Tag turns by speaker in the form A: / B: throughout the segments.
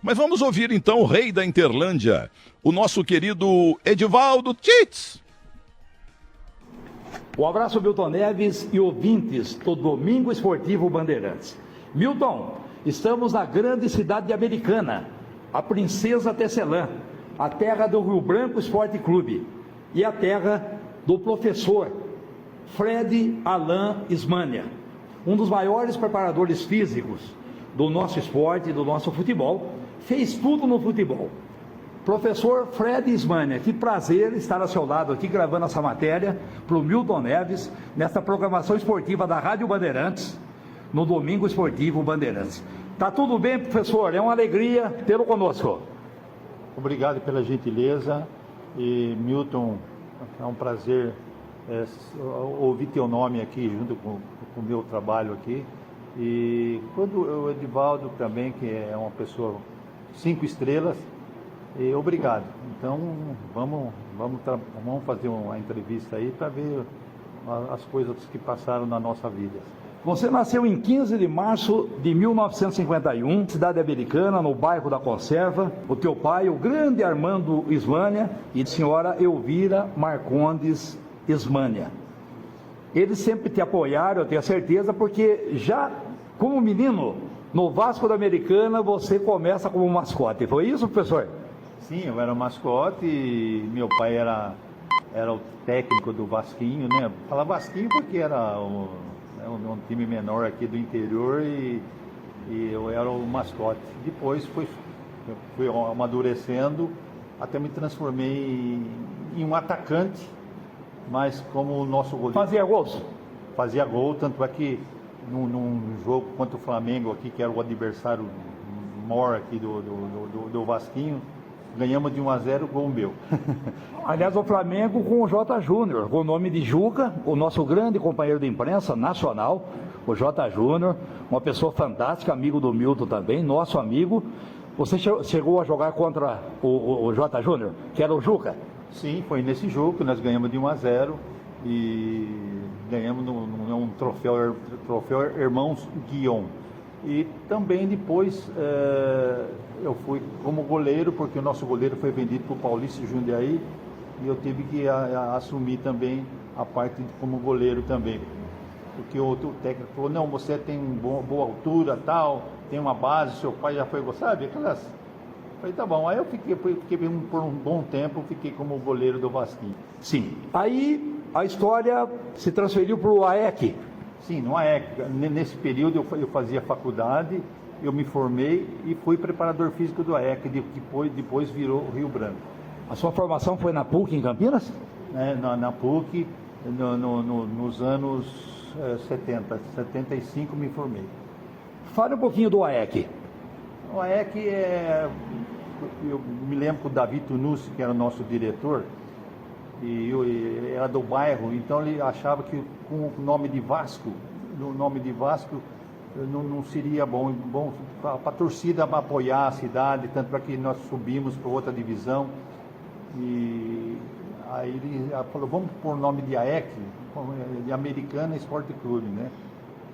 A: Mas vamos ouvir então o rei da Interlândia, o nosso querido Edivaldo Tits.
B: Um abraço, Milton Neves e ouvintes do Domingo Esportivo Bandeirantes. Milton, estamos na grande cidade de Americana, a Princesa Tecelã, a terra do Rio Branco Esporte Clube e a terra do professor Fred Alain Ismânia, um dos maiores preparadores físicos do nosso esporte, do nosso futebol, fez tudo no futebol. Professor Fred Ismânia, que prazer estar ao seu lado aqui gravando essa matéria para o Milton Neves, nessa programação esportiva da Rádio Bandeirantes, no Domingo Esportivo Bandeirantes. Tá tudo bem, professor? É uma alegria tê-lo conosco.
C: Obrigado pela gentileza e, Milton, é um prazer ouvir teu nome aqui junto com o meu trabalho aqui. E quando o Edivaldo também, que é uma pessoa 5 estrelas, e obrigado. Então vamos fazer uma entrevista aí para ver as coisas que passaram na nossa vida.
B: Você nasceu em 15 de março de 1951, cidade americana, no bairro da Conserva. O teu pai, o grande Armando Ismânia, e a senhora Elvira Marcondes Ismânia. Eles sempre te apoiaram, eu tenho certeza, porque já como menino, no Vasco da Americana, você começa como mascote. Foi isso, professor?
C: Sim, eu era mascote e meu pai era o técnico do Vasquinho, né? Fala Vasquinho porque era um time menor aqui do interior e eu era o mascote. Depois fui amadurecendo, até me transformei em um atacante, mas como o nosso goleiro...
B: Fazia gols?
C: Fazia gol, tanto é que num jogo contra o Flamengo aqui, que era o adversário maior aqui do Vasquinho, ganhamos de 1-0, gol meu.
B: Aliás, o Flamengo com o J. Júnior, com o nome de Juca, o nosso grande companheiro de imprensa nacional, o J. Júnior, uma pessoa fantástica, amigo do Milton também, nosso amigo. Você chegou a jogar contra o J. Júnior, que era o Juca?
C: Sim, foi nesse jogo que nós ganhamos de 1-0 e ganhamos um troféu Irmãos Guion. E também depois eu fui como goleiro, porque o nosso goleiro foi vendido para o Paulista Jundiaí e eu tive que assumir também a parte como goleiro também. Porque o técnico falou, não, você tem boa altura, tal, tem uma base, seu pai já foi, sabe? Aquelas... Falei, tá bom. Aí eu fiquei por um bom tempo, fiquei como goleiro do Vasquinho.
B: Sim. Aí a história se transferiu para o AEC.
C: Sim, no AEC. Nesse período eu fazia faculdade, eu me formei e fui preparador físico do AEC, depois virou Rio Branco.
B: A sua formação foi na PUC em Campinas?
C: Na PUC, nos anos 75 me formei.
B: Fale um pouquinho do AEC.
C: O AEC eu me lembro que o Davi Tunucci, que era o nosso diretor, e era do bairro, então ele achava que com o nome de Vasco, não seria bom para a torcida apoiar a cidade, tanto para que nós subimos para outra divisão. E aí ele falou, vamos pôr o nome de AEC, de Americana Esporte Clube, né?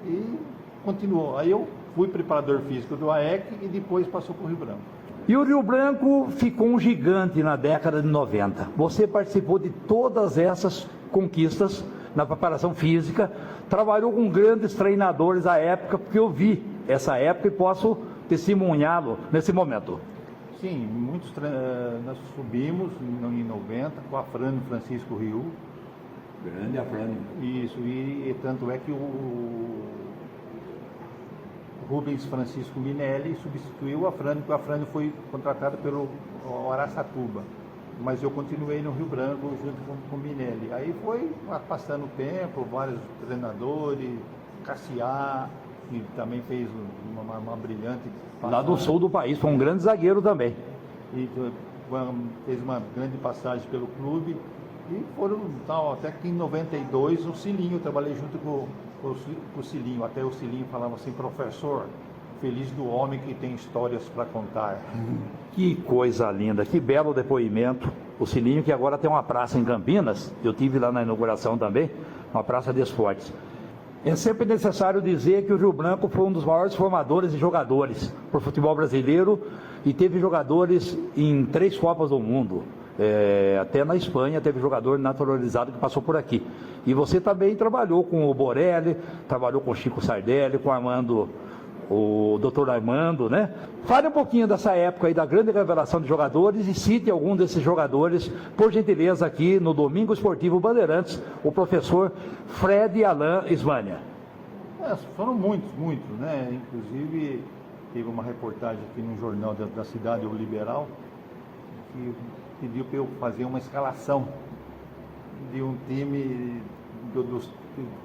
C: E continuou. Aí eu fui preparador físico do AEC e depois passou para o Rio Branco.
B: E o Rio Branco ficou um gigante na década de 90. Você participou de todas essas conquistas na preparação física, trabalhou com grandes treinadores à época, porque eu vi essa época e posso testemunhá-lo nesse momento.
C: Sim, nós subimos em 90 com a Afrânio Francisco Rio.
B: Grande Afrânio.
C: Isso, e tanto é que o Rubens Francisco Minelli substituiu o Afrânio, porque o Afrânio foi contratado pelo Araçatuba. Mas eu continuei no Rio Branco junto com o Minelli. Aí foi passando o tempo, vários treinadores, Cassiá, que também fez uma brilhante passagem.
B: Lá do sul do país, foi um grande zagueiro também.
C: E fez uma grande passagem pelo clube. E foram tal, até que em 92 o Cilinho, eu trabalhei junto com o Cilinho. Até o Cilinho falava assim, professor, feliz do homem que tem histórias para contar.
B: Que coisa linda, que belo depoimento. O Cilinho, que agora tem uma praça em Campinas, eu tive lá na inauguração também, uma praça de esportes. É sempre necessário dizer que o Rio Branco foi um dos maiores formadores de jogadores para o futebol brasileiro e teve jogadores em 3 Copas do Mundo. Até na Espanha teve jogador naturalizado que passou por aqui. E você também trabalhou com o Borelli, trabalhou com o Chico Sardelli, com o Armando, o Dr. Armando, né? Fale um pouquinho dessa época aí da grande revelação de jogadores e cite algum desses jogadores, por gentileza, aqui no Domingo Esportivo Bandeirantes, o professor Fred Alain Ismânia.
C: Foram muitos, né? Inclusive, teve uma reportagem aqui no jornal da cidade, o Liberal, que pediu para eu fazer uma escalação de um time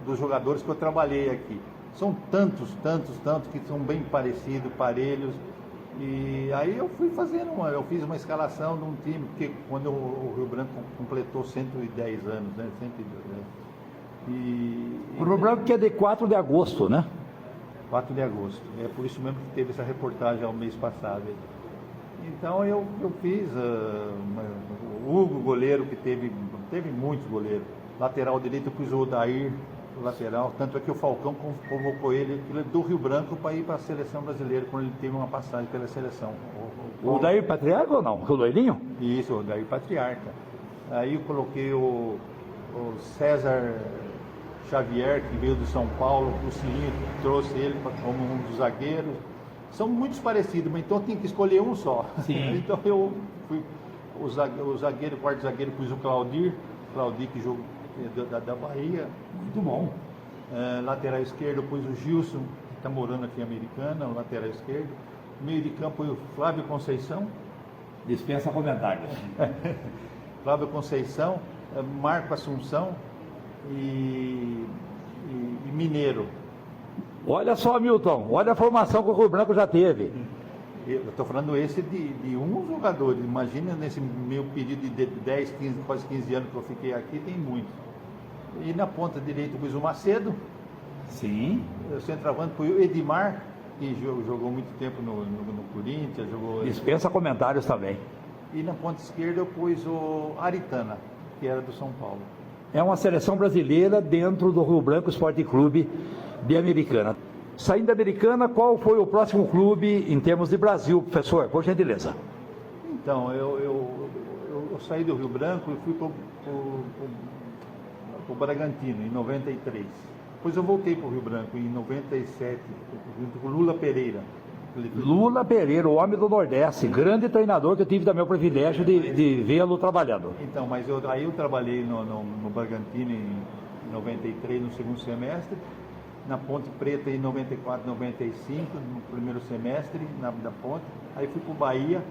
C: dos jogadores que eu trabalhei aqui. São tantos que são bem parecidos, parelhos. E aí eu fui eu fiz uma escalação de um time, porque quando o Rio Branco completou 110 anos, né? 110.
B: O Rio Branco que é de 4 de agosto, né?
C: 4 de agosto. É por isso mesmo que teve essa reportagem ao mês passado. Então eu fiz o Hugo, goleiro, que teve muitos goleiros. Lateral direito eu pus o Odair, lateral, tanto é que o Falcão convocou ele do Rio Branco para ir para a seleção brasileira, quando ele teve uma passagem pela seleção.
B: O Odair Patriarca ou não? O loirinho?
C: Isso, o Odair Patriarca. Aí eu coloquei o César Xavier, que veio do São Paulo, o Cilinho trouxe ele como um dos zagueiros. São muitos parecidos, mas então eu tinha que escolher um só.
B: Sim.
C: Então eu fui o zagueiro, o quarto zagueiro, pus o Claudir que jogou da Bahia.
B: Muito bom.
C: Lateral esquerdo eu pus o Gilson, que está morando aqui em Americana, o lateral esquerdo. Meio de campo o Flávio Conceição.
B: Dispensa comentários.
C: Flávio Conceição, Marco Assunção e Mineiro.
B: Olha só, Milton, olha a formação que o Rio Branco já teve.
C: Eu estou falando esse de um jogador. Imagina nesse meu período de 10, 15, quase 15 anos que eu fiquei aqui, tem muitos. E na ponta direita eu pus o Macedo.
B: Sim.
C: O centroavante foi o Edmar, que jogou muito tempo no Corinthians.
B: Dispensa comentários também.
C: E na ponta esquerda eu pus o Aritana, que era do São Paulo.
B: É uma seleção brasileira dentro do Rio Branco Esporte Clube de Americana. Saindo da Americana, qual foi o próximo clube em termos de Brasil, professor? Por gentileza.
C: Então, eu saí do Rio Branco e fui para o Bragantino, em 93. Depois eu voltei para o Rio Branco, em 97, junto com Lula Pereira.
B: Lula Pereira, o homem do Nordeste, grande treinador que eu tive também o privilégio de vê-lo trabalhando.
C: Então, mas aí eu trabalhei no Bragantino em 93, no segundo semestre. Na Ponte Preta em 94, 95, no primeiro semestre, da Ponte. Aí fui para o Bahia,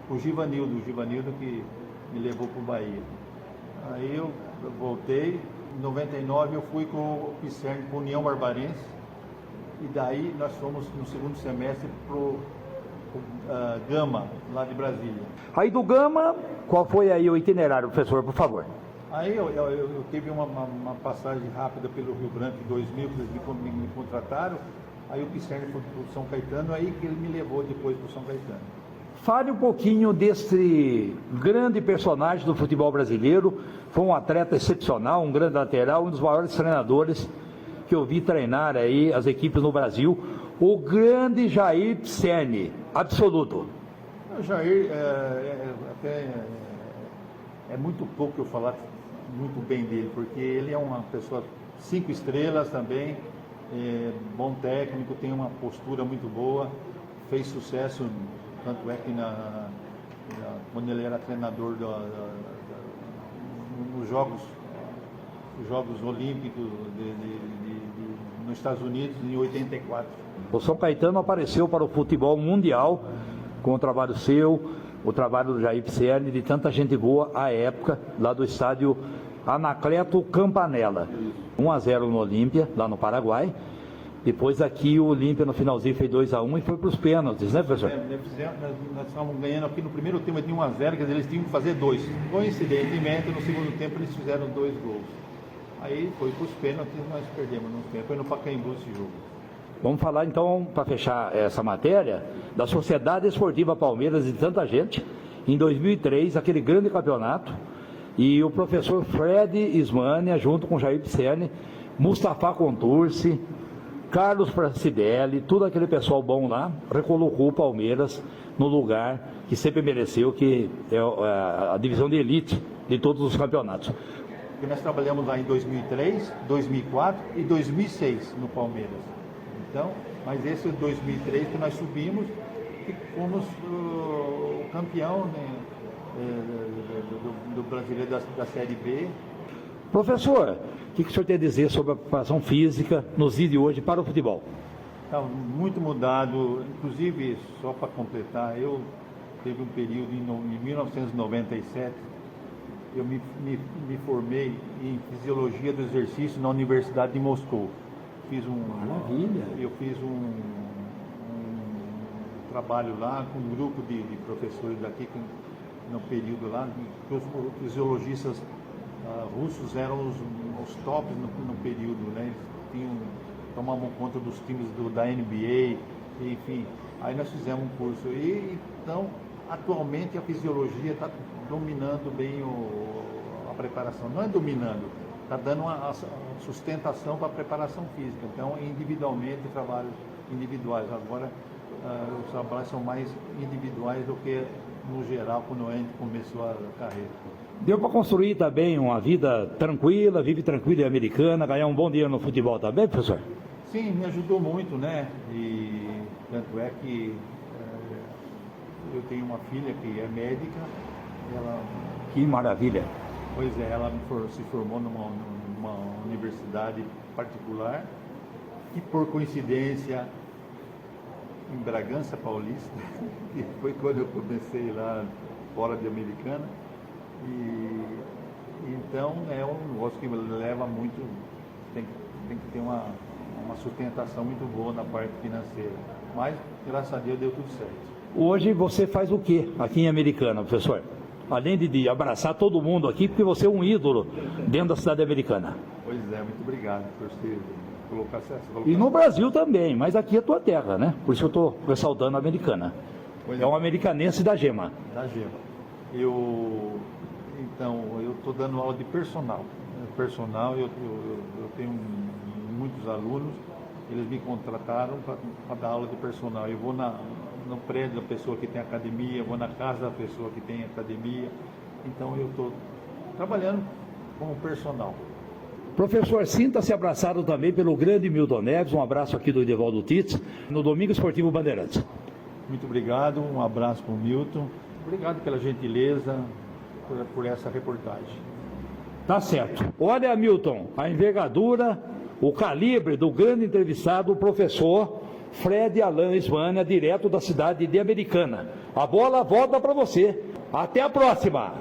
C: o Givanildo que me levou para o Bahia. Aí eu voltei, em 99 eu fui com o Pisserni, com a União Barbarense, e daí nós fomos no segundo semestre para o Gama, lá de Brasília.
B: Aí do Gama, qual foi aí o itinerário, professor, por favor?
C: Aí eu tive uma passagem rápida pelo Rio Branco em 2000, que eles me contrataram. Aí o Pisserni foi para o São Caetano, aí que ele me levou depois para o São Caetano.
B: Fale um pouquinho desse grande personagem do futebol brasileiro. Foi um atleta excepcional, um grande lateral, um dos maiores treinadores que eu vi treinar aí as equipes no Brasil. O grande Jair Pisserni, absoluto.
C: O Jair, é muito pouco eu falar muito bem dele, porque ele é uma pessoa 5 estrelas também, bom técnico, tem uma postura muito boa, fez sucesso, tanto é que quando ele era treinador nos Jogos Olímpicos nos Estados Unidos, em 84.
B: O São Caetano apareceu para o futebol mundial com o trabalho seu, o trabalho do Jair Pisserni, de tanta gente boa à época, lá do estádio Anacleto Campanella. 1-0 no Olímpia, lá no Paraguai. Depois aqui o Olímpia no finalzinho fez 2-1 e foi para os pênaltis, né, professor?
C: Nós estávamos ganhando aqui no primeiro tempo de 1-0, quer dizer, eles tinham que fazer 2. Coincidentemente, no segundo tempo eles fizeram 2 gols. Aí foi para os pênaltis e nós perdemos no tempo. Foi no Pacaembu esse jogo.
B: Vamos falar então, para fechar essa matéria, da Sociedade Esportiva Palmeiras e de tanta gente, em 2003, aquele grande campeonato, e o professor Fred Ismânia, junto com o Jair Pisserni, Mustafa Contursi, Carlos Pracidelli, todo aquele pessoal bom lá, recolocou o Palmeiras no lugar que sempre mereceu, que é a divisão de elite de todos os campeonatos.
C: Porque nós trabalhamos lá em 2003, 2004 e 2006 no Palmeiras. Então, mas esse 2003 que nós subimos e fomos o campeão, né, do brasileiro da Série B.
B: Professor, o que o senhor tem a dizer sobre a preparação física nos dias de hoje para o futebol?
C: Está muito mudado, inclusive, só para completar, eu teve um período em 1997, eu me formei em Fisiologia do Exercício na Universidade de Moscou.
B: Maravilha!
C: Eu fiz um trabalho lá com um grupo de professores daqui, no período lá, que os fisiologistas russos eram os tops no período, né? Eles tomavam conta dos times da NBA, enfim. Aí nós fizemos um curso. E então, atualmente a fisiologia está dominando bem a preparação. Não é dominando, está dando uma sustentação para a preparação física. Então, individualmente, trabalhos individuais. Agora, os trabalhos são mais individuais do que no geral quando a gente começou a carreira.
B: Deu para construir também uma vida tranquila, vive tranquila e americana, ganhar um bom dinheiro no futebol também, professor?
C: Sim, me ajudou muito, né? E tanto é que eu tenho uma filha que é médica. Ela,
B: que maravilha!
C: Pois é, ela se formou numa universidade particular e, por coincidência, em Bragança Paulista, que foi quando eu comecei lá fora de Americana. E então é um negócio que leva muito, tem que ter uma sustentação muito boa na parte financeira. Mas, graças a Deus, deu tudo certo.
B: Hoje você faz o que aqui em Americana, professor? Além de abraçar todo mundo aqui, porque você é um ídolo dentro da cidade americana.
C: Pois é, muito obrigado por você colocar essa.
B: E no Brasil também, mas aqui é tua terra, né? Por isso que eu estou ressaltando a Americana.
C: Pois
B: é um americanense da Gema.
C: Da Gema. Então, eu estou dando aula de personal. Eu tenho muitos alunos, eles me contrataram para dar aula de personal. Eu vou no prédio da pessoa que tem academia, vou na casa da pessoa que tem academia. Então, eu estou trabalhando como personal.
B: Professor, sinta-se abraçado também pelo grande Milton Neves. Um abraço aqui do Edivaldo Tits, no Domingo Esportivo Bandeirantes.
C: Muito obrigado, um abraço para o Milton. Obrigado pela gentileza, por essa reportagem.
B: Tá certo. Olha, Milton, a envergadura, o calibre do grande entrevistado, o professor Fred Alan Ismânia, direto da cidade de Americana. A bola volta para você. Até a próxima!